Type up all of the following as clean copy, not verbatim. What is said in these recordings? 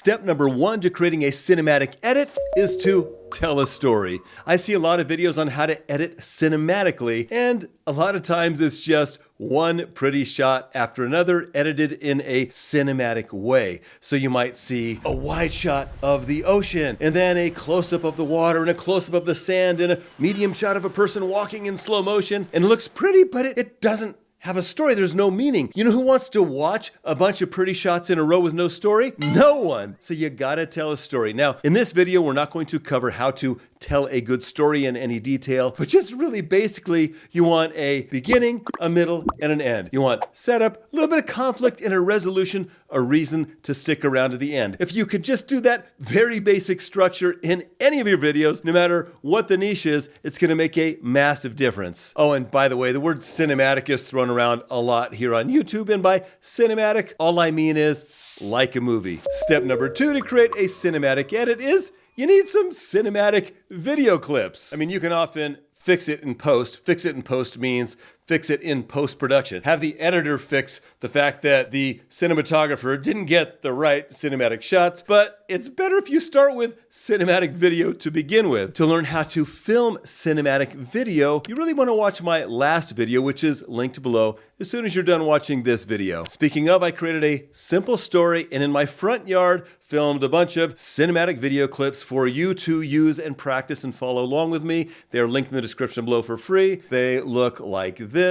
Step number 1 to creating a cinematic edit is to tell a story. I see a lot of videos on how to edit cinematically, and a lot of times it's just one pretty shot after another edited in a cinematic way. So you might see a wide shot of the ocean, and then a close-up of the water, and a close-up of the sand, and a medium shot of a person walking in slow motion. And it looks pretty, but it doesn't have a story. There's no meaning. You know who wants to watch a bunch of pretty shots in a row with no story? No one. So you gotta tell a story. Now, in this video, we're not going to cover how to tell a good story in any detail, but just really basically, you want a beginning, a middle, and an end. You want setup, a little bit of conflict, and a resolution, a reason to stick around to the end. If you could just do that very basic structure in any of your videos, no matter what the niche is, it's gonna make a massive difference. Oh, and by the way, the word cinematic is thrown around a lot here on YouTube, and by cinematic, all I mean is like a movie. Step number 2 to create a cinematic edit is you need some cinematic video clips. I mean, you can often fix it in post. Fix it in post means fix it in post-production. Have the editor fix the fact that the cinematographer didn't get the right cinematic shots, but it's better if you start with cinematic video to begin with. To learn how to film cinematic video, you really want to watch my last video, which is linked below as soon as you're done watching this video. Speaking of, I created a simple story and in my front yard filmed a bunch of cinematic video clips for you to use and practice and follow along with me. They're linked in the description below for free. They look like this.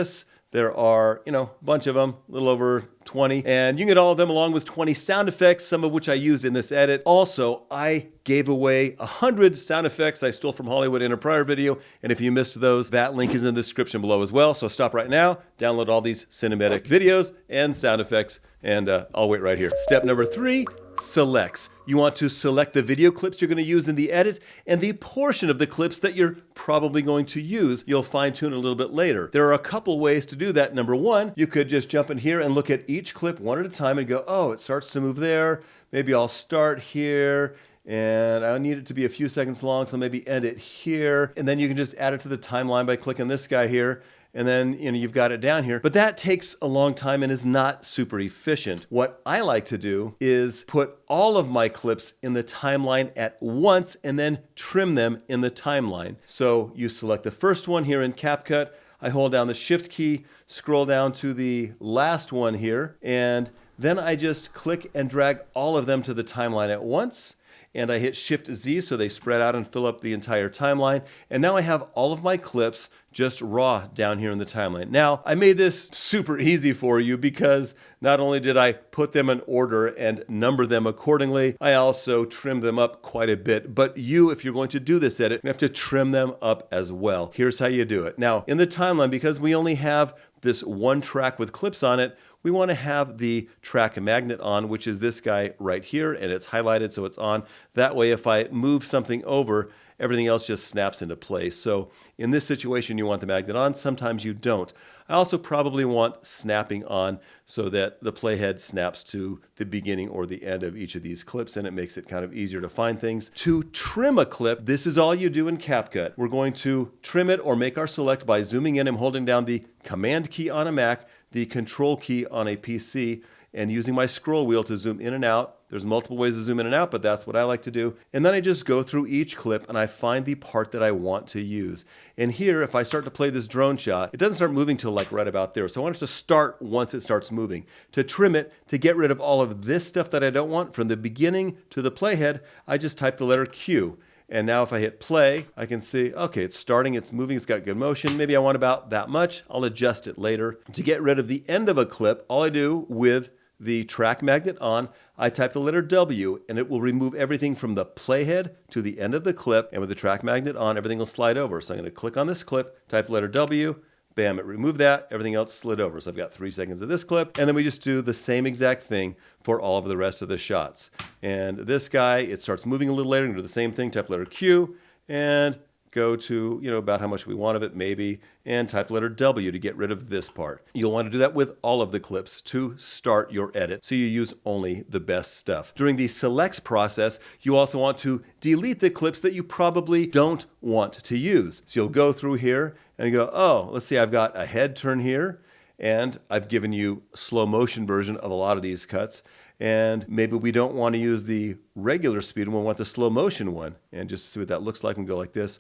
There are, a bunch of them, a little over 20, and you can get all of them along with 20 sound effects, some of which I used in this edit. Also, I gave away 100 sound effects I stole from Hollywood in a prior video, and if you missed those, that link is in the description below as well. So stop right now, download all these cinematic videos and sound effects, and I'll wait right here. Step number 3, selects. You want to select the video clips you're going to use in the edit and the portion of the clips that you're probably going to use. You'll fine tune a little bit later. There are a couple ways to do that. Number 1, you could just jump in here and look at each clip one at a time and go, oh, it starts to move there. Maybe I'll start here and I need it to be a few seconds long, so maybe end it here. And then you can just add it to the timeline by clicking this guy here. And then, you've got it down here. But that takes a long time and is not super efficient. What I like to do is put all of my clips in the timeline at once and then trim them in the timeline. So you select the first one here in CapCut. I hold down the Shift key, scroll down to the last one here, and then I just click and drag all of them to the timeline at once. And I hit Shift Z so they spread out and fill up the entire timeline. And now I have all of my clips just raw down here in the timeline. Now, I made this super easy for you because not only did I put them in order and number them accordingly, I also trimmed them up quite a bit. But you, if you're going to do this edit, you have to trim them up as well. Here's how you do it. Now, in the timeline, because we only have this one track with clips on it, we want to have the track magnet on, which is this guy right here, and it's highlighted so it's on. That way, if I move something over, everything else just snaps into place. So in this situation, you want the magnet on. Sometimes you don't. I also probably want snapping on so that the playhead snaps to the beginning or the end of each of these clips, and it makes it kind of easier to find things. To trim a clip, this is all you do in CapCut. We're going to trim it or make our select by zooming in and holding down the Command key on a Mac, the Control key on a PC, and using my scroll wheel to zoom in and out. There's multiple ways to zoom in and out, but that's what I like to do. And then I just go through each clip and I find the part that I want to use. And here, if I start to play this drone shot, it doesn't start moving till like right about there. So I want it to start once it starts moving. To trim it, to get rid of all of this stuff that I don't want, from the beginning to the playhead, I just type the letter Q. And now if I hit play, I can see, okay, it's starting, it's moving, it's got good motion. Maybe I want about that much. I'll adjust it later. To get rid of the end of a clip, all I do with the track magnet on, I type the letter W, and it will remove everything from the playhead to the end of the clip. And with the track magnet on, everything will slide over. So I'm going to click on this clip, type the letter W, bam, it removed that, everything else slid over. So I've got 3 seconds of this clip, and then we just do the same exact thing for all of the rest of the shots. And this guy, it starts moving a little later, and do the same thing, type the letter Q, and go to, about how much we want of it, maybe, and type the letter W to get rid of this part. You'll want to do that with all of the clips to start your edit, so you use only the best stuff. During the selects process, you also want to delete the clips that you probably don't want to use. So you'll go through here and you go, oh, let's see, I've got a head turn here, and I've given you slow motion version of a lot of these cuts. And maybe we don't want to use the regular speed and we want the slow motion one. And just to see what that looks like and go like this.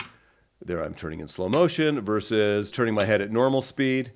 There I'm turning in slow motion versus turning my head at normal speed.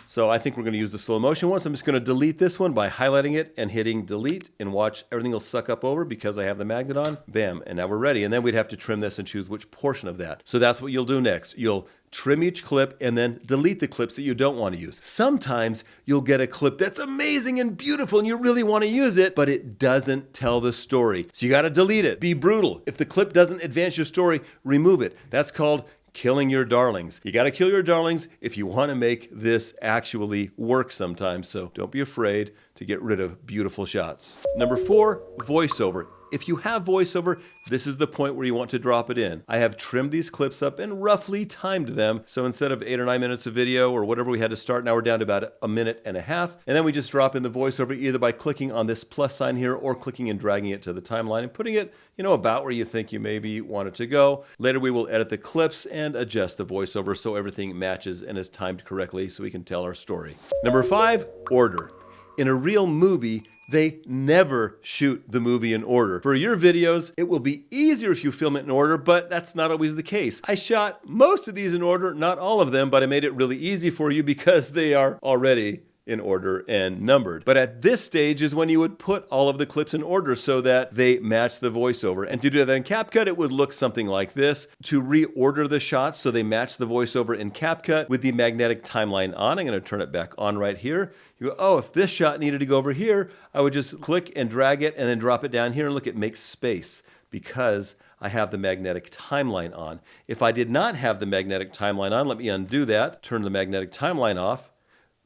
So I think we're going to use the slow motion one. So I'm just going to delete this one by highlighting it and hitting delete, and watch everything will suck up over because I have the magnet on. Bam. And now we're ready. And then we'd have to trim this and choose which portion of that. So that's what you'll do next. You'll trim each clip and then delete the clips that you don't want to use. Sometimes you'll get a clip that's amazing and beautiful and you really want to use it, but it doesn't tell the story. So you got to delete it. Be brutal. If the clip doesn't advance your story, remove it. That's called killing your darlings. You got to kill your darlings if you want to make this actually work sometimes. So don't be afraid to get rid of beautiful shots. Number 4, voiceover. If you have voiceover, this is the point where you want to drop it in. I have trimmed these clips up and roughly timed them. So instead of 8 or 9 minutes of video or whatever we had to start, now we're down to about 1.5 minutes. And then we just drop in the voiceover either by clicking on this plus sign here or clicking and dragging it to the timeline and putting it, about where you think you maybe want it to go. Later we will edit the clips and adjust the voiceover so everything matches and is timed correctly so we can tell our story. Number 5, order. In a real movie, they never shoot the movie in order. For your videos, it will be easier if you film it in order, but that's not always the case. I shot most of these in order, not all of them, but I made it really easy for you because they are already in order and numbered. But at this stage is when you would put all of the clips in order so that they match the voiceover. And to do that in CapCut, it would look something like this. To reorder the shots so they match the voiceover in CapCut with the magnetic timeline on, I'm going to turn it back on right here. You go, oh, if this shot needed to go over here, I would just click and drag it and then drop it down here and look, it makes space because I have the magnetic timeline on. If I did not have the magnetic timeline on, let me undo that, turn the magnetic timeline off.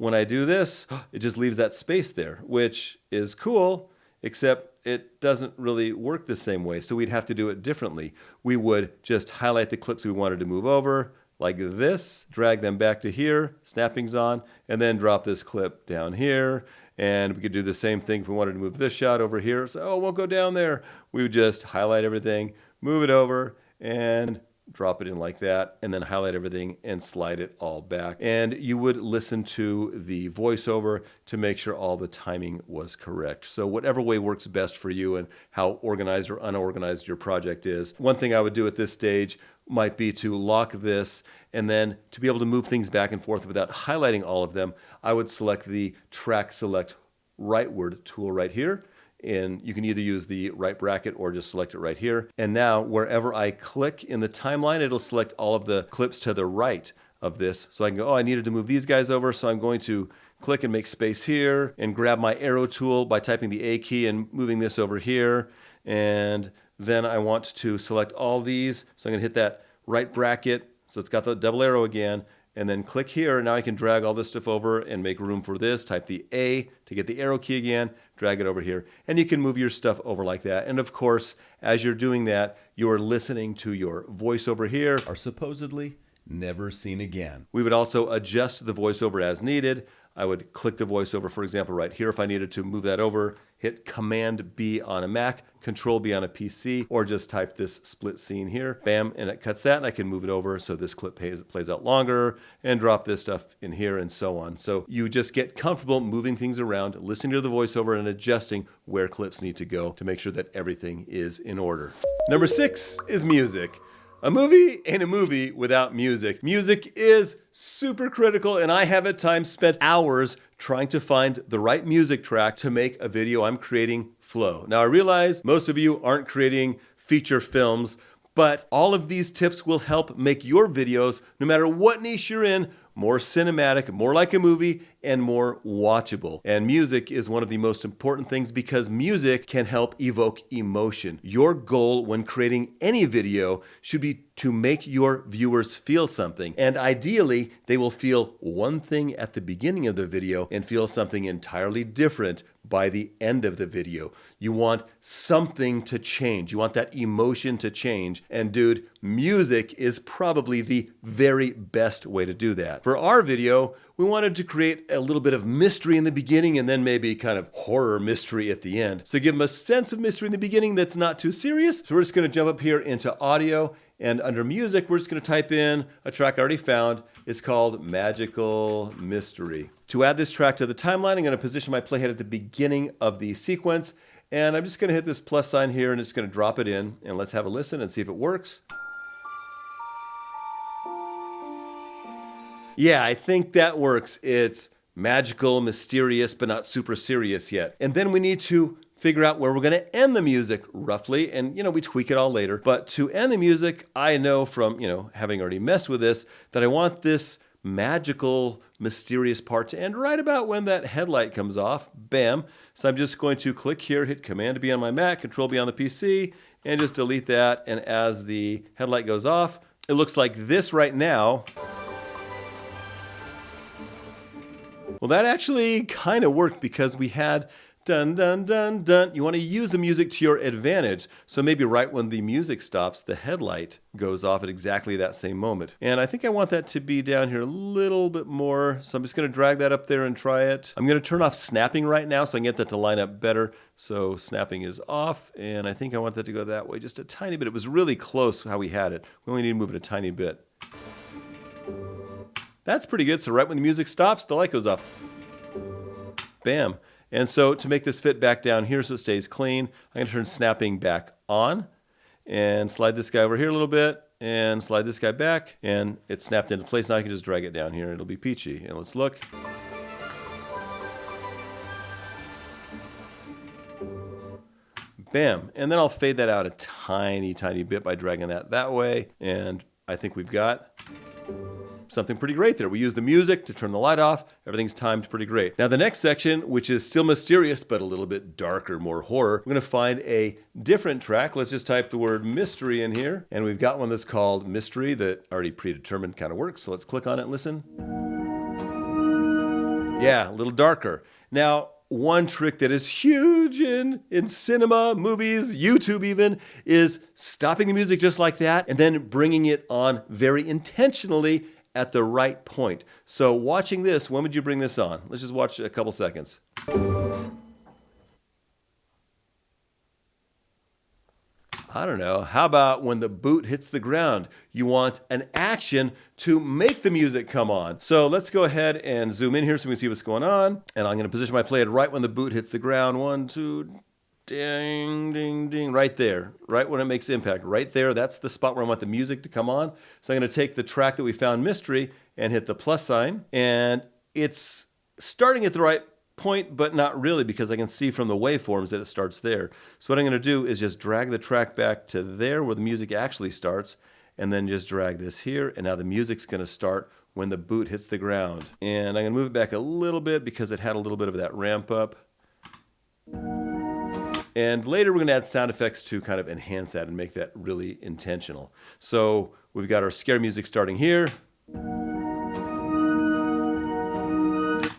When I do this, it just leaves that space there, which is cool, except it doesn't really work the same way. So we'd have to do it differently. We would just highlight the clips we wanted to move over like this, drag them back to here, snapping's on, and then drop this clip down here. And we could do the same thing if we wanted to move this shot over here. So, oh, it won't go down there. We would just highlight everything, move it over, and drop it in like that, and then highlight everything and slide it all back. And you would listen to the voiceover to make sure all the timing was correct. So whatever way works best for you and how organized or unorganized your project is. One thing I would do at this stage might be to lock this, and then to be able to move things back and forth without highlighting all of them, I would select the track select rightward tool right here. And you can either use the right bracket or just select it right here. And now wherever I click in the timeline, it'll select all of the clips to the right of this. So I can go, oh, I needed to move these guys over. So I'm going to click and make space here and grab my arrow tool by typing the A key and moving this over here. And then I want to select all these. So I'm going to hit that right bracket. So it's got the double arrow again. And then click here. Now I can drag all this stuff over and make room for this. Type the A to get the arrow key again, drag it over here. And you can move your stuff over like that. And of course, as you're doing that, you're listening to your voiceover here, are supposedly never seen again. We would also adjust the voiceover as needed. I would click the voiceover, for example, right here. If I needed to move that over, hit Command B on a Mac, Control B on a PC, or just type this split scene here. Bam, and it cuts that, and I can move it over so this clip plays out longer, and drop this stuff in here, and so on. So you just get comfortable moving things around, listening to the voiceover, and adjusting where clips need to go to make sure that everything is in order. Number 6 is music. A movie ain't a movie without music. Music is super critical, and I have at times spent hours trying to find the right music track to make a video I'm creating flow. Now I realize most of you aren't creating feature films, but all of these tips will help make your videos, no matter what niche you're in, more cinematic, more like a movie, and more watchable. And music is one of the most important things because music can help evoke emotion. Your goal when creating any video should be to make your viewers feel something. And ideally, they will feel one thing at the beginning of the video and feel something entirely different by the end of the video. You want something to change. You want that emotion to change. And dude, music is probably the very best way to do that. For our video, we wanted to create a little bit of mystery in the beginning and then maybe kind of horror mystery at the end. So give them a sense of mystery in the beginning that's not too serious. So we're just gonna jump up here into audio, and under music, we're just gonna type in a track I already found. It's called Magical Mystery. To add this track to the timeline, I'm gonna position my playhead at the beginning of the sequence, And I'm just going to hit this plus sign here and it's going to drop it in. And let's have a listen and see if it works. Yeah, I think that works. It's magical, mysterious, but not super serious yet. And then we need to figure out where we're going to end the music roughly. And, we tweak it all later. But to end the music, I know from, having already messed with this, that I want this magical, mysterious part to end right about when that headlight comes off. Bam. So I'm just going to click here, hit Command B on my Mac, Control B on the PC, and just delete that. And as the headlight goes off, it looks like this right now. Well, that actually kind of worked because we had dun, dun, dun, dun. You want to use the music to your advantage. So maybe right when the music stops, the headlight goes off at exactly that same moment. And I think I want that to be down here a little bit more. So I'm just going to drag that up there and try it. I'm going to turn off snapping right now so I can get that to line up better. So snapping is off. And I think I want that to go that way just a tiny bit. It was really close how we had it. We only need to move it a tiny bit. That's pretty good. So right when the music stops, the light goes off. Bam. And so to make this fit back down here so it stays clean, I'm going to turn snapping back on and slide this guy over here a little bit and slide this guy back, and it's snapped into place. Now I can just drag it down here and it'll be peachy. And let's look. Bam. And then I'll fade that out a tiny, tiny bit by dragging that way. And I think we've got something pretty great there. We use the music to turn the light off. Everything's timed pretty great. Now the next section, which is still mysterious, but a little bit darker, more horror, we're going to find a different track. Let's just type the word mystery in here. And we've got one that's called mystery that already predetermined kind of works. So let's click on it and listen. Yeah, a little darker. Now, one trick that is huge in cinema, movies, YouTube even, is stopping the music just like that and then bringing it on very intentionally at the right point. So watching this, when would you bring this on? Let's just watch a couple seconds. I don't know. How about when the boot hits the ground? You want an action to make the music come on. So let's go ahead and zoom in here so we can see what's going on. And I'm going to position my play right when the boot hits the ground. 1, 2, ding, ding, ding, right there, right when it makes impact, right there. That's the spot where I want the music to come on. So I'm going to take the track that we found, mystery, and hit the plus sign. And it's starting at the right point, but not really, because I can see from the waveforms that it starts there. So what I'm going to do is just drag the track back to there where the music actually starts, and then just drag this here. And now the music's going to start when the boot hits the ground. And I'm going to move it back a little bit because it had a little bit of that ramp up. And later we're going to add sound effects to kind of enhance that and make that really intentional. So we've got our scare music starting here.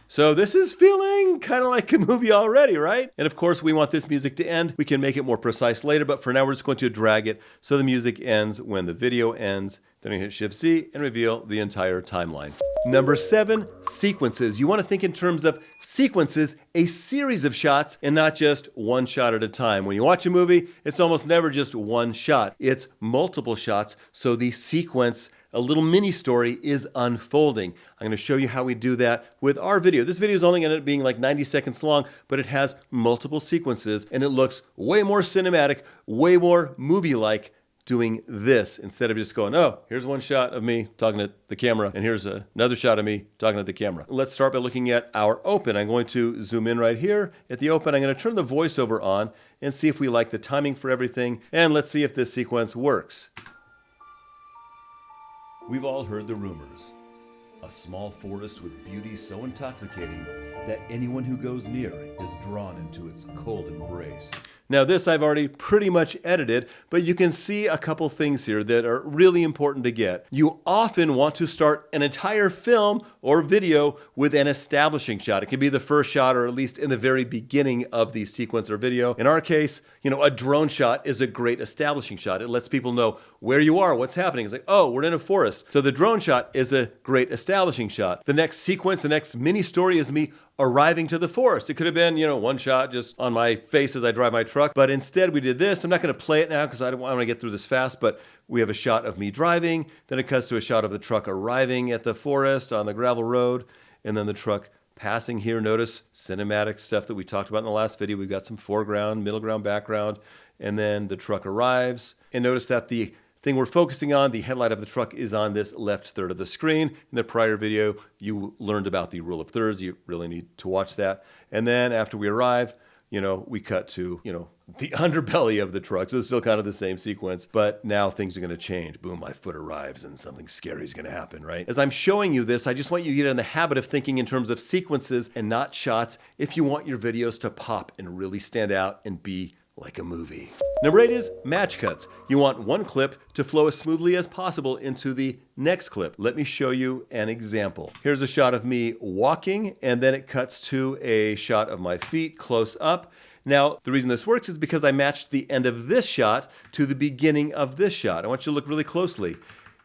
So this is feeling kind of like a movie already, right? And of course we want this music to end. We can make it more precise later, but for now we're just going to drag it so the music ends when the video ends. Then we hit Shift-C and reveal the entire timeline. Number 7, sequences. You want to think in terms of sequences, a series of shots, and not just one shot at a time. When you watch a movie, it's almost never just one shot. It's multiple shots, so the sequence, a little mini story, is unfolding. I'm going to show you how we do that with our video. This video is only going to end up being like 90 seconds long, but it has multiple sequences, and it looks way more cinematic, way more movie-like, doing this instead of just going, oh, here's one shot of me talking at the camera, and here's another shot of me talking at the camera. Let's start by looking at our open. I'm going to zoom in right here. At the open, I'm going to turn the voiceover on and see if we like the timing for everything, and let's see if this sequence works. We've all heard the rumors. A small forest with beauty so intoxicating that anyone who goes near is drawn into its cold embrace. Now this I've already pretty much edited, but you can see a couple things here that are really important to get. You often want to start an entire film or video with an establishing shot. It can be the first shot or at least in the very beginning of the sequence or video. In our case, a drone shot is a great establishing shot. It lets people know where you are, what's happening. It's like, oh, we're in a forest. So the drone shot is a great establishing shot. The next sequence, the next mini story is me arriving to the forest. It could have been, one shot just on my face as I drive my truck, but instead we did this. I'm not going to play it now because I want to get through this fast, but we have a shot of me driving, then it cuts to a shot of the truck arriving at the forest on the gravel road, and then the truck passing here, notice cinematic stuff that we talked about in the last video. We've got some foreground, middle ground, background, and then the truck arrives. And notice that the thing we're focusing on, the headlight of the truck, is on this left third of the screen. In the prior video, you learned about the rule of thirds. You really need to watch that. And then after we arrive, we cut to, the underbelly of the truck. So it's still kind of the same sequence, but now things are going to change. Boom, my foot arrives and something scary is going to happen, right? As I'm showing you this, I just want you to get in the habit of thinking in terms of sequences and not shots if you want your videos to pop and really stand out and be like a movie. Number 8 is match cuts. You want one clip to flow as smoothly as possible into the next clip. Let me show you an example. Here's a shot of me walking, and then it cuts to a shot of my feet close up. Now, the reason this works is because I matched the end of this shot to the beginning of this shot. I want you to look really closely.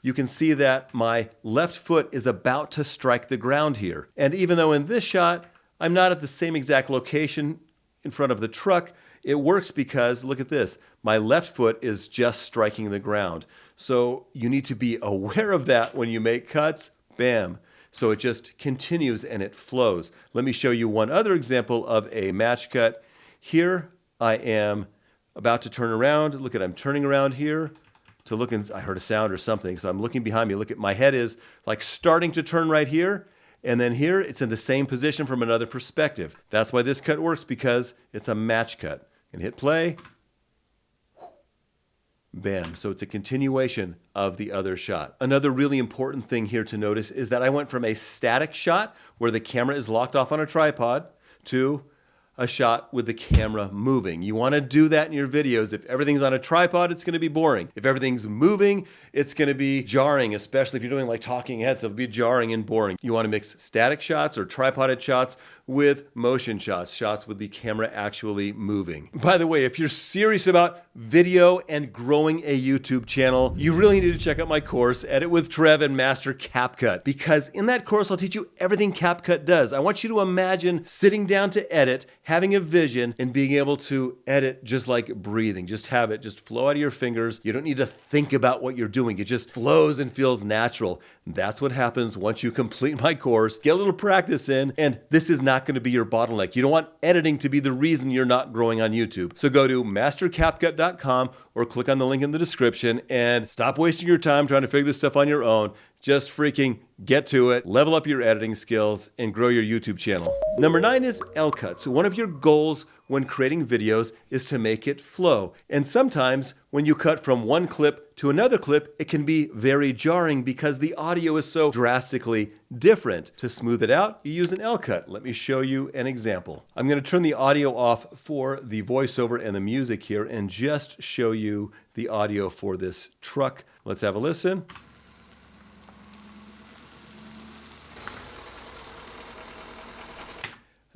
You can see that my left foot is about to strike the ground here. And even though in this shot, I'm not at the same exact location in front of the truck, it works because, look at this, my left foot is just striking the ground. So you need to be aware of that when you make cuts. Bam. So it just continues and it flows. Let me show you one other example of a match cut. Here I am about to turn around. Look at, I'm turning around here to look, and I heard a sound or something. So I'm looking behind me. Look at, my head is like starting to turn right here. And then here it's in the same position from another perspective. That's why this cut works, because it's a match cut. And hit play. Bam. So it's a continuation of the other shot. Another really important thing here to notice is that I went from a static shot where the camera is locked off on a tripod to a shot with the camera moving. You want to do that in your videos. If everything's on a tripod, it's going to be boring. If everything's moving, it's going to be jarring, especially if you're doing like talking heads, it'll be jarring and boring. You want to mix static shots or tripoded shots with motion shots, shots with the camera actually moving. By the way, if you're serious about video and growing a YouTube channel, you really need to check out my course, Edit with Trev and Master CapCut, because in that course, I'll teach you everything CapCut does. I want you to imagine sitting down to edit, having a vision, and being able to edit just like breathing. Just have it just flow out of your fingers. You don't need to think about what you're doing. It just flows and feels natural. That's what happens once you complete my course, get a little practice in, and this is not going to be your bottleneck. You don't want editing to be the reason you're not growing on YouTube. So go to mastercapcut.com or click on the link in the description and stop wasting your time trying to figure this stuff on your own. Just freaking get to it, level up your editing skills, and grow your YouTube channel. Number 9 is L-cuts. One of your goals when creating videos is to make it flow. And sometimes when you cut from one clip to another clip, it can be very jarring because the audio is so drastically different. To smooth it out, you use an L-cut. Let me show you an example. I'm going to turn the audio off for the voiceover and the music here and just show you the audio for this truck. Let's have a listen.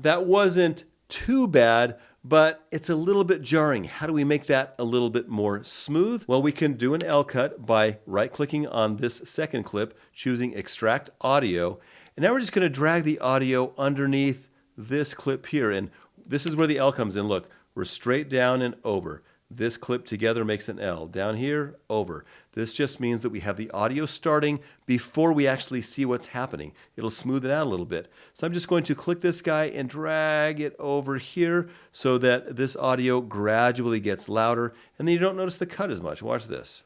That wasn't too bad, but it's a little bit jarring. How do we make that a little bit more smooth? Well, we can do an L-cut by right-clicking on this second clip, choosing Extract Audio, and now we're just going to drag the audio underneath this clip here, and this is where the L comes in. Look, we're straight down and over. This clip together makes an L. Down here, over. This just means that we have the audio starting before we actually see what's happening. It'll smooth it out a little bit. So I'm just going to click this guy and drag it over here so that this audio gradually gets louder, and then you don't notice the cut as much. Watch this.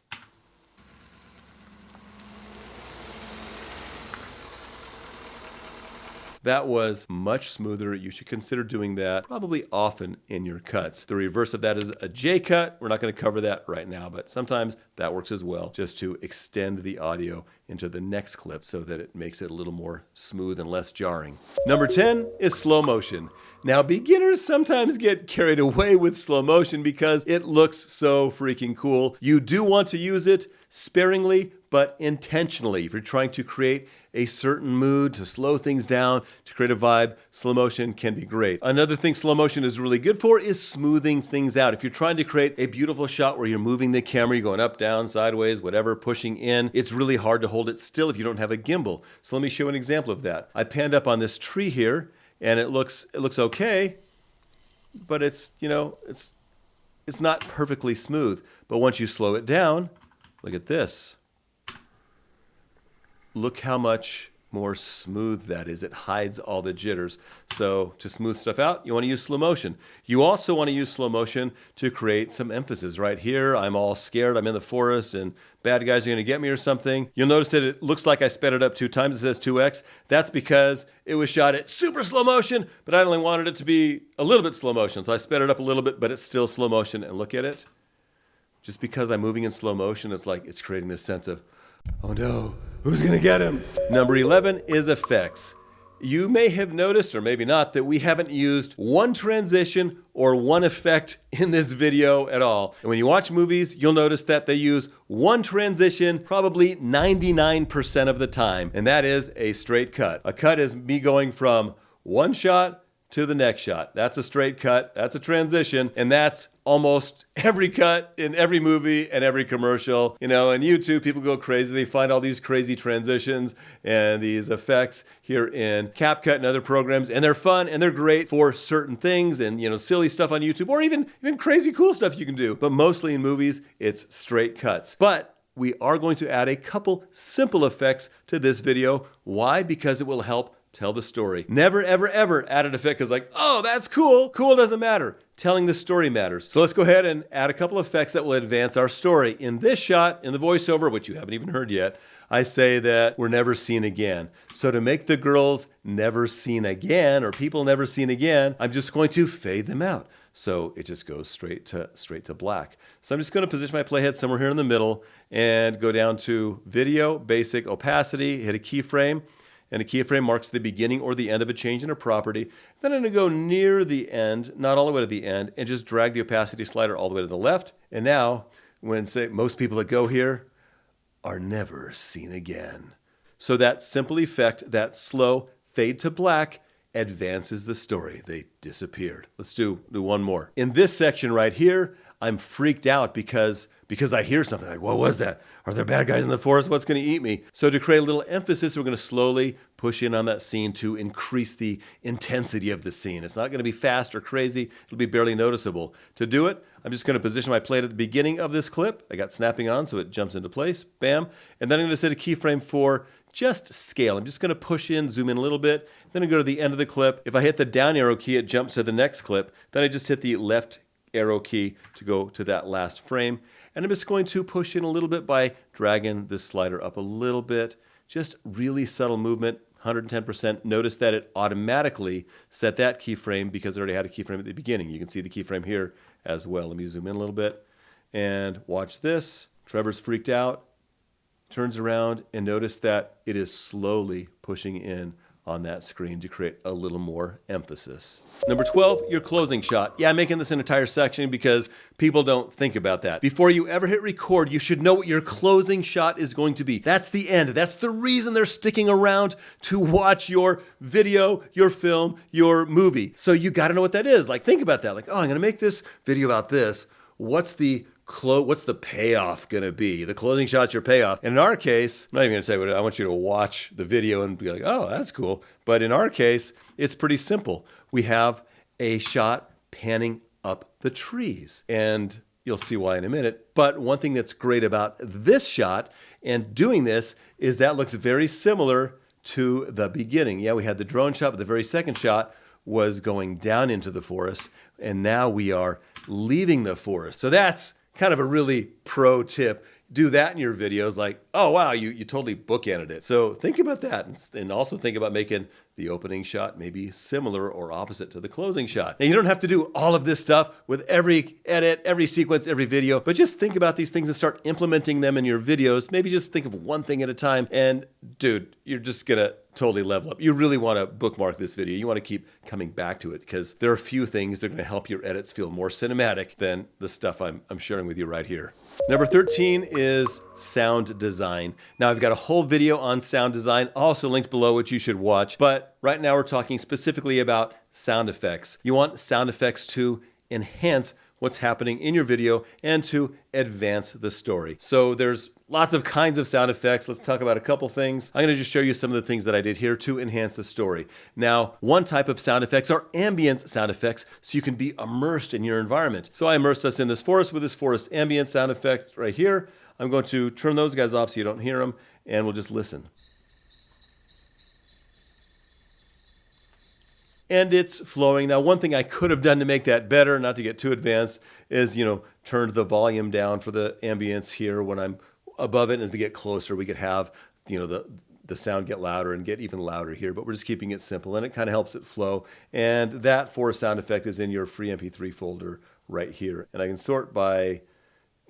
That was much smoother. You should consider doing that probably often in your cuts. The reverse of that is a J cut. We're not going to cover that right now, but sometimes that works as well, just to extend the audio into the next clip so that it makes it a little more smooth and less jarring. Number 10 is slow motion. Now, beginners sometimes get carried away with slow motion because it looks so freaking cool. You do want to use it sparingly, but intentionally. If you're trying to create a certain mood, to slow things down, to create a vibe, slow motion can be great. Another thing slow motion is really good for is smoothing things out. If you're trying to create a beautiful shot where you're moving the camera, you're going up, down, sideways, whatever, pushing in, it's really hard to hold it still if you don't have a gimbal. So let me show an example of that. I panned up on this tree here, and it looks okay, but it's not perfectly smooth. But once you slow it down, look at this. Look how much more smooth that is. It hides all the jitters. So to smooth stuff out, you want to use slow motion. You also want to use slow motion to create some emphasis. Right here, I'm all scared. I'm in the forest and bad guys are going to get me or something. You'll notice that it looks like I sped it up 2 times. It says 2x. That's because it was shot at super slow motion, but I only wanted it to be a little bit slow motion. So I sped it up a little bit, but it's still slow motion. And look at it. Just because I'm moving in slow motion, it's like it's creating this sense of, oh no, who's going to get him? Number 11 is effects. You may have noticed, or maybe not, that we haven't used one transition or one effect in this video at all. And when you watch movies, you'll notice that they use one transition probably 99% of the time, and that is a straight cut. A cut is me going from one shot to the next shot. That's a straight cut, that's a transition, and that's almost every cut in every movie and every commercial. You know, on YouTube, people go crazy. They find all these crazy transitions and these effects here in CapCut and other programs, and they're fun and they're great for certain things and, you know, silly stuff on YouTube, or even crazy cool stuff you can do. But mostly in movies, it's straight cuts. But we are going to add a couple simple effects to this video. Why? Because it will help tell the story. Never, ever, ever add an effect because like, oh, that's cool. Cool doesn't matter. Telling the story matters. So let's go ahead and add a couple of effects that will advance our story. In this shot, in the voiceover, which you haven't even heard yet, I say that we're never seen again. So to make the girls never seen again, or people never seen again, I'm just going to fade them out. So it just goes straight to black. So I'm just going to position my playhead somewhere here in the middle and go down to Video, Basic, Opacity, hit a keyframe. And a keyframe marks the beginning or the end of a change in a property. Then I'm going to go near the end, not all the way to the end, and just drag the opacity slider all the way to the left. And now, when say most people that go here are never seen again. So that simple effect, that slow fade to black, advances the story. They disappeared. Let's do one more. In this section right here, I'm freaked out because I hear something like, what was that? Are there bad guys in the forest? What's going to eat me? So to create a little emphasis, we're going to slowly push in on that scene to increase the intensity of the scene. It's not going to be fast or crazy. It'll be barely noticeable. To do it, I'm just going to position my plate at the beginning of this clip. I got snapping on, so it jumps into place. Bam. And then I'm going to set a keyframe for just scale. I'm just going to push in, zoom in a little bit. Then I go to the end of the clip. If I hit the down arrow key, it jumps to the next clip. Then I just hit the left arrow key to go to that last frame. And I'm just going to push in a little bit by dragging this slider up a little bit. Just really subtle movement, 110%. Notice that it automatically set that keyframe because it already had a keyframe at the beginning. You can see the keyframe here as well. Let me zoom in a little bit and watch this. Trevor's freaked out, turns around, and notice that it is slowly pushing in on that screen to create a little more emphasis. Number 12, your closing shot. Yeah, I'm making this an entire section because people don't think about that. Before you ever hit record, you should know what your closing shot is going to be. That's the end. That's the reason they're sticking around to watch your video, your film, your movie. So you got to know what that is. Like, think about that. Like, oh, I'm going to make this video about this. What's the payoff going to be? The closing shot's your payoff. And in our case, I'm not even going to say what I want you to watch the video and be like, oh, that's cool. But in our case, it's pretty simple. We have a shot panning up the trees. And you'll see why in a minute. But one thing that's great about this shot and doing this is that looks very similar to the beginning. Yeah, we had the drone shot, but the very second shot was going down into the forest. And now we are leaving the forest. So that's kind of a really pro tip. Do that in your videos, like, oh wow, you totally bookended it. So think about that, and also think about making the opening shot maybe similar or opposite to the closing shot. Now you don't have to do all of this stuff with every edit, every sequence, every video, but just think about these things and start implementing them in your videos. Maybe just think of one thing at a time, and dude, you're just gonna totally level up. You really want to bookmark this video. You want to keep coming back to it because there are a few things that are going to help your edits feel more cinematic than the stuff I'm sharing with you right here. Number 13 is sound design. Now I've got a whole video on sound design, also linked below, which you should watch. But right now we're talking specifically about sound effects. You want sound effects to enhance what's happening in your video and to advance the story. So there's lots of kinds of sound effects. Let's talk about a couple things. I'm going to just show you some of the things that I did here to enhance the story. Now, one type of sound effects are ambience sound effects, so you can be immersed in your environment. So I immersed us in this forest with this forest ambient sound effect right here. I'm going to turn those guys off so you don't hear them, and we'll just listen. and it's flowing. Now, one thing I could have done to make that better, not to get too advanced, is, turned the volume down for the ambience here when I'm above it. And as we get closer, we could have, the sound get louder and get even louder here, but we're just keeping it simple, and it kind of helps it flow. And that for sound effect is in your free MP3 folder right here. And I can sort by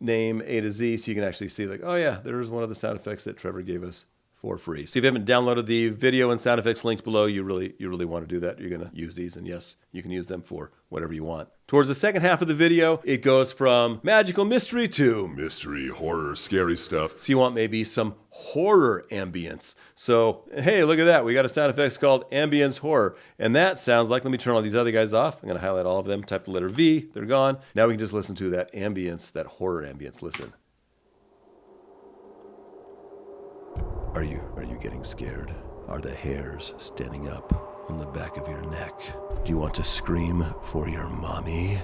name A to Z, so you can actually see like, oh yeah, there's one of the sound effects that Trevor gave us for free. So if you haven't downloaded the video and sound effects links below, you really want to do that. You're going to use these, and yes, you can use them for whatever you want. Towards the second half of the video, it goes from magical mystery to Mystery, horror, scary stuff. so you want maybe some horror ambience. So, hey, look at that. We got a sound effects called ambience horror. And that sounds like, let me turn all these other guys off. I'm going to highlight all of them, type the letter V. They're gone. Now we can just listen to that ambience, that horror ambience. Listen. Are you getting scared? Are the hairs standing up on the back of your neck? Do you want to scream for your mommy?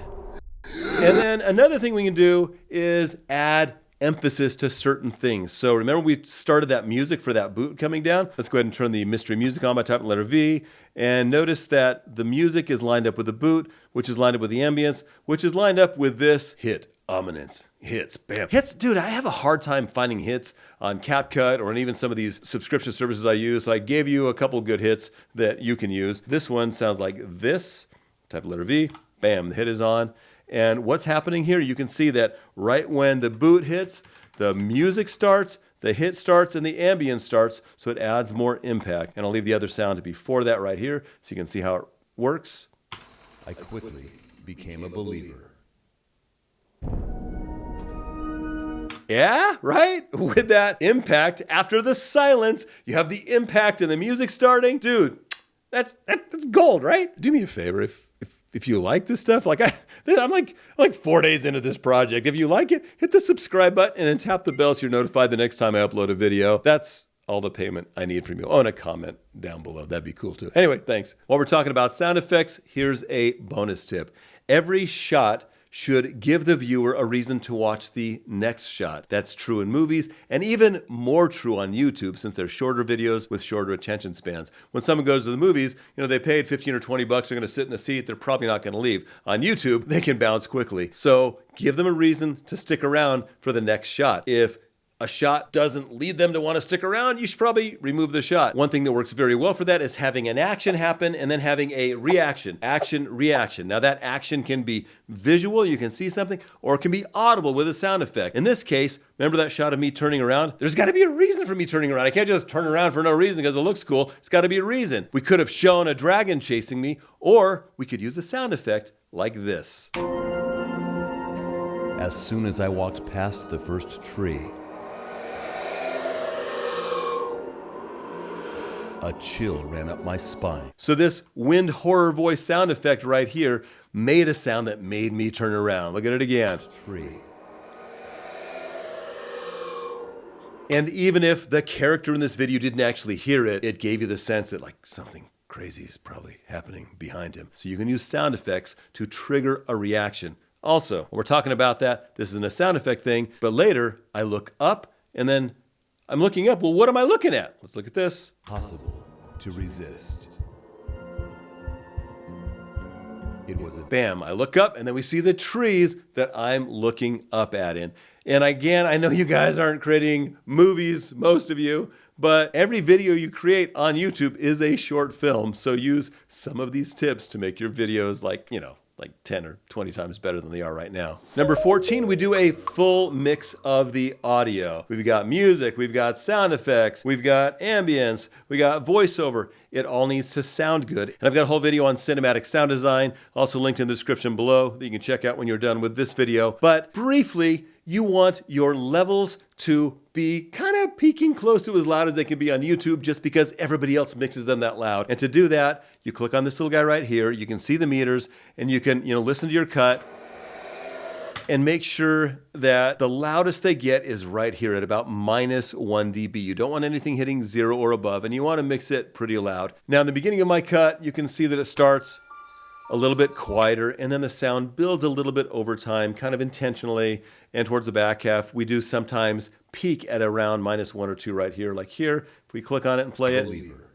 And then another thing we can do is add emphasis to certain things. So remember we started that music for that boot coming down? Let's go ahead and turn the mystery music on by typing the letter V, and notice that the music is lined up with the boot, which is lined up with the ambience, which is lined up with this hit. Ominence. Hits. Bam. Hits. Dude, I have a hard time finding hits on CapCut or on even some of these subscription services I use. So I gave you a couple good hits that you can use. This one sounds like this. Type the letter V. Bam. The hit is on. And what's happening here? You can see that right when the boot hits, the music starts, the hit starts, and the ambience starts. So it adds more impact. And I'll leave the other sound before that right here so you can see how it works. I quickly became a believer. Yeah, right? With that impact after the silence, you have the impact and the music starting. Dude, that's gold, right? Do me a favor if you like this stuff. Like I'm like 4 days into this project. If you like it, hit the subscribe button and then tap the bell so you're notified the next time I upload a video. That's all the payment I need from you. Oh, and a comment down below. That'd be cool too. Anyway, thanks. While we're talking about sound effects, here's a bonus tip. Every shot should give the viewer a reason to watch the next shot. That's true in movies, and even more true on YouTube since they're shorter videos with shorter attention spans. When someone goes to the movies, they paid 15 or 20 bucks, they're gonna sit in a seat, they're probably not gonna leave. On YouTube, they can bounce quickly. So give them a reason to stick around for the next shot. If a shot doesn't lead them to want to stick around, you should probably remove the shot. One thing that works very well for that is having an action happen and then having a reaction. Action, reaction. Now that action can be visual, you can see something, or it can be audible with a sound effect. In this case, remember that shot of me turning around? There's got to be a reason for me turning around. I can't just turn around for no reason because it looks cool. It's got to be a reason. We could have shown a dragon chasing me, or we could use a sound effect like this. As soon as I walked past the first tree, a chill ran up my spine. So this wind horror voice sound effect right here made a sound that made me turn around. Look at it again. Tree. And even if the character in this video didn't actually hear it, it gave you the sense that like something crazy is probably happening behind him. So you can use sound effects to trigger a reaction. Also, when we're talking about that, this isn't a sound effect thing, but later I look up and then I'm looking up. Well, what am I looking at? Let's look at this. Possible to resist. It was a Bam, I look up and then we see the trees that I'm looking up at in. And again, I know you guys aren't creating movies, most of you, but every video you create on YouTube is a short film. So use some of these tips to make your videos like 10 or 20 times better than they are right now. Number 14, we do a full mix of the audio. We've got music, we've got sound effects, we've got ambience, we got voiceover. It all needs to sound good. And I've got a whole video on cinematic sound design, also linked in the description below that you can check out when you're done with this video. But briefly, you want your levels to be kind of peaking close to as loud as they can be on YouTube just because everybody else mixes them that loud. And to do that, you click on this little guy right here, you can see the meters, and you can listen to your cut and make sure that the loudest they get is right here at about -1 dB. You don't want anything hitting 0 or above, and you want to mix it pretty loud. Now in the beginning of my cut, you can see that it starts a little bit quieter, and then the sound builds a little bit over time, kind of intentionally. And towards the back half, we do sometimes peak at around -1 or 2 right here, like here. If we click on it and play it, believer.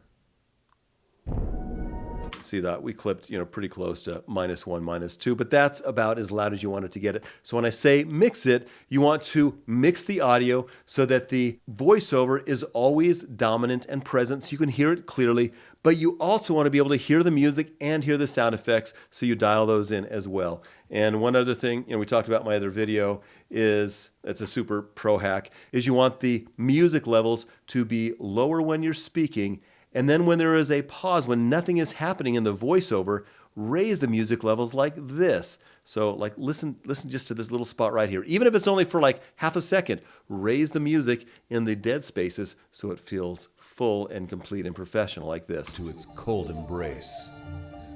see see that we clipped, pretty close to -1, -2, but that's about as loud as you want it to get it. So when I say mix it, you want to mix the audio so that the voiceover is always dominant and present so you can hear it clearly, but you also want to be able to hear the music and hear the sound effects, so you dial those in as well. And one other thing, we talked about in my other video, is it's a super pro hack, is you want the music levels to be lower when you're speaking, and then when there is a pause, when nothing is happening in the voiceover, raise the music levels like this. So like listen just to this little spot right here. Even if it's only for like half a second, raise the music in the dead spaces so it feels full and complete and professional like this. To its cold embrace.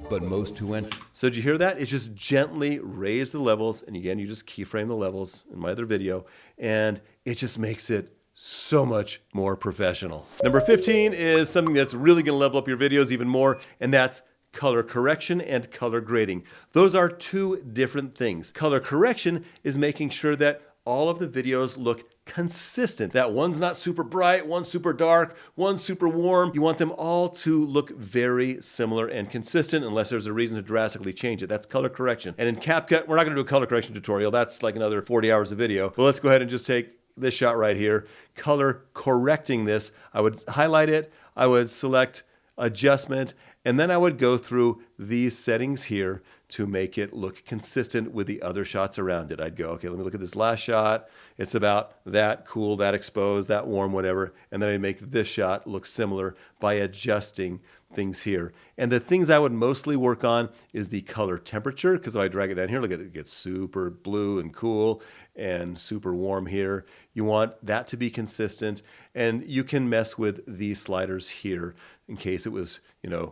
But most who enter. So did you hear that? It's just gently raise the levels. And again, you just keyframe the levels in my other video. And it just makes it so much more professional. Number 15 is something that's really going to level up your videos even more. And that's color correction and color grading. Those are two different things. Color correction is making sure that all of the videos look consistent. That one's not super bright, one's super dark, one's super warm. You want them all to look very similar and consistent unless there's a reason to drastically change it. That's color correction. And in CapCut, we're not gonna do a color correction tutorial. That's like another 40 hours of video. But let's go ahead and just take this shot right here. Color correcting this, I would highlight it, I would select adjustment, and then I would go through these settings here to make it look consistent with the other shots around it. I'd go, okay, let me look at this last shot. It's about that cool, that exposed, that warm, whatever. And then I'd make this shot look similar by adjusting things here. And the things I would mostly work on is the color temperature, because if I drag it down here, look at it, it gets super blue and cool and super warm here. You want that to be consistent, and you can mess with these sliders here in case it was,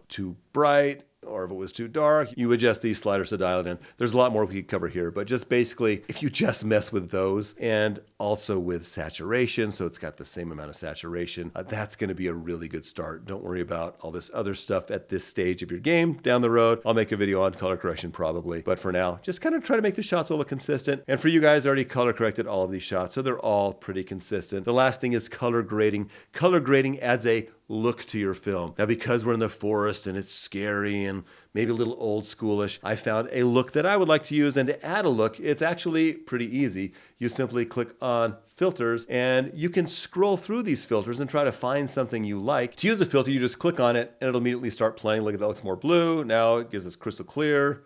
too bright, or if it was too dark, you adjust these sliders to dial it in. There's a lot more we could cover here, but just basically, if you just mess with those and also with saturation, so it's got the same amount of saturation, that's gonna be a really good start. Don't worry about all this other stuff at this stage of your game. Down the road, I'll make a video on color correction probably, but for now, just kind of try to make the shots all look consistent. And for you guys, I already color corrected all of these shots, so they're all pretty consistent. The last thing is color grading. Color grading adds a look to your film. Now, because we're in the forest and it's scary and maybe a little old schoolish, I found a look that I would like to use. And to add a look, it's actually pretty easy. You simply click on filters and you can scroll through these filters and try to find something you like. To use a filter, you just click on it and it'll immediately start playing. Look at that, looks more blue. Now it gives us crystal clear.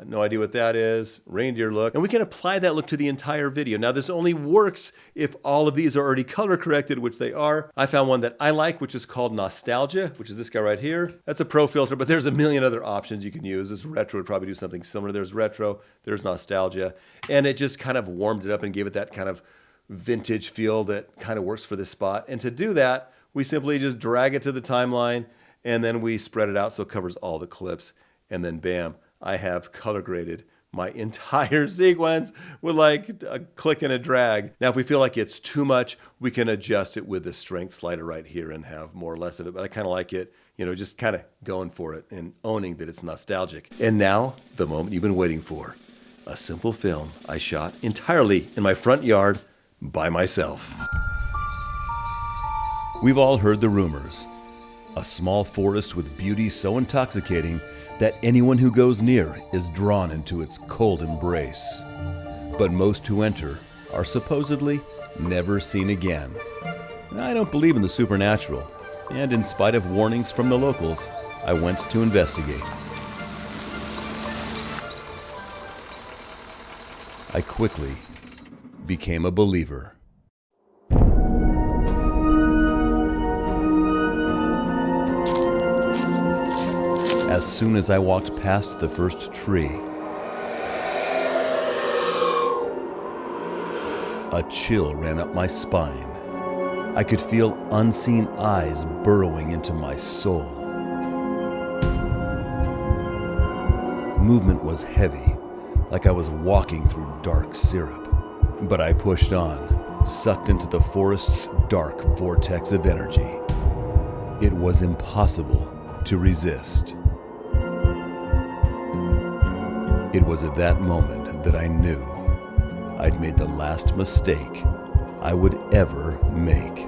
No idea what that is. Reindeer look. And we can apply that look to the entire video. Now, this only works if all of these are already color corrected, which they are. I found one that I like, which is called Nostalgia, which is this guy right here. That's a pro filter, but there's a million other options you can use. This retro would probably do something similar. There's retro, there's Nostalgia. And it just kind of warmed it up and gave it that kind of vintage feel that kind of works for this spot. And to do that, we simply just drag it to the timeline and then we spread it out so it covers all the clips. And then bam, I have color graded my entire sequence with like a click and a drag. Now, if we feel like it's too much, we can adjust it with the strength slider right here and have more or less of it. But I kind of like it, just kind of going for it and owning that it's nostalgic. And now, the moment you've been waiting for. A simple film I shot entirely in my front yard by myself. We've all heard the rumors. A small forest with beauty so intoxicating that anyone who goes near is drawn into its cold embrace. But most who enter are supposedly never seen again. I don't believe in the supernatural, and in spite of warnings from the locals, I went to investigate. I quickly became a believer. As soon as I walked past the first tree, a chill ran up my spine. I could feel unseen eyes burrowing into my soul. Movement was heavy, like I was walking through dark syrup. But I pushed on, sucked into the forest's dark vortex of energy. It was impossible to resist. It was at that moment that I knew I'd made the last mistake I would ever make.